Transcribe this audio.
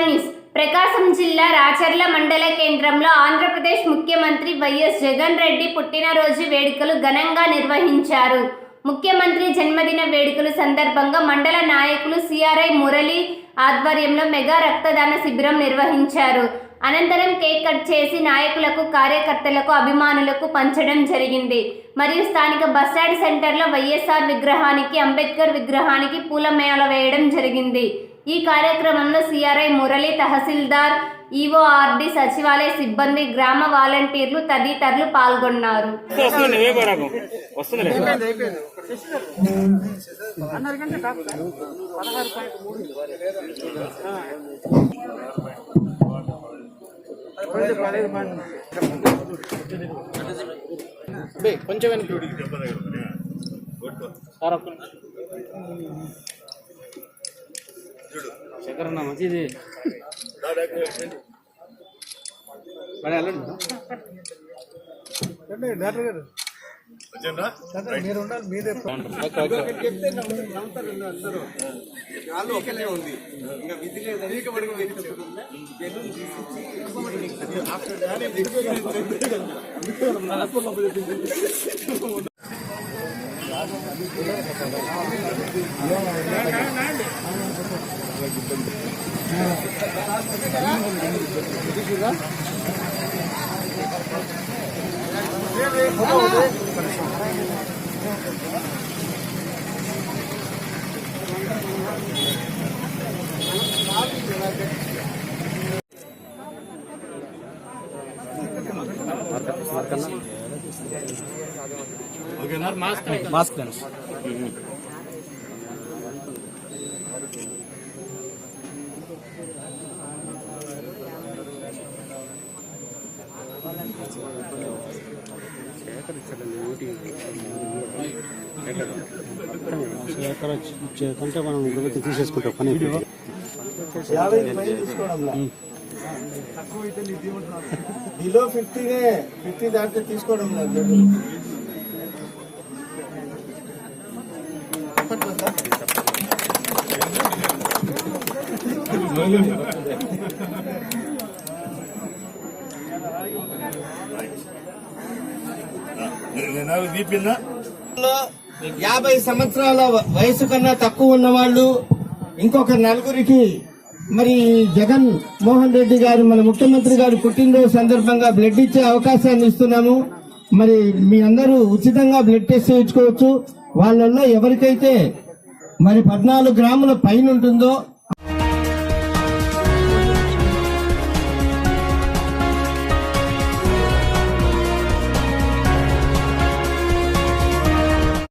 News ప్రకాశం జిల్లా రాచర్ల మండల కేంద్రంలో ఆంధ్రప్రదేశ్ ముఖ్యమంత్రి వైఎస్ జగన్ రెడ్డి పుట్టినరోజు వేడుకలు ఘనంగా నిర్వహించారు. ముఖ్యమంత్రి జన్మదిన వేడుకల సందర్భంగా మండల నాయకులు సిఆర్ఐ మురళి ఆధ్వర్యంలో మెగా రక్తదాన శిబిరం నిర్వహించారు. అనంతరం కేక్ కట్ చేసి నాయకులకు, కార్యకర్తలకు, అభిమానులకు పంచడం జరిగింది. మరియు స్థానిక బస్టాండ్ సెంటర్లో వైఎస్ఆర్ విగ్రహానికి, అంబేద్కర్ విగ్రహానికి పూలమాల వేయడం జరిగింది. ఈ కార్యక్రమంలో సిఆర్ఐ మురళి, తహసీల్దార్, ఈఓఆర్డి, సచివాలయ సిబ్బంది, గ్రామ వాలంటీర్లు తదితరులు పాల్గొన్నారు. కొంచెం శేఖరన్న మంచిది డాక్టర్ గారు మీరు ఉండాలి. మీదే ఉంది ఇంకా విధి మాస్క్ కంటే మనం తీసేసుకుంటాం పని బిలో 50 దాంట్లో తీసుకోవడం లేదు. దీపిందా 50 సంవత్సరాల వయసు కన్నా తక్కువ ఉన్న వాళ్ళు ఇంకొక నలుగురికి మరి జగన్ మోహన్ రెడ్డి గారు మన ముఖ్యమంత్రి గారు పుట్టినరోజు సందర్భంగా బ్లడ్ ఇచ్చే అవకాశాన్ని ఇస్తున్నాము. మరి మీ అందరూ ఉచితంగా బ్లడ్ టెస్ట్ చేయించుకోవచ్చు. వాళ్ళల్లో ఎవరికైతే మరి 14 గ్రాముల పైన ఉంటుందో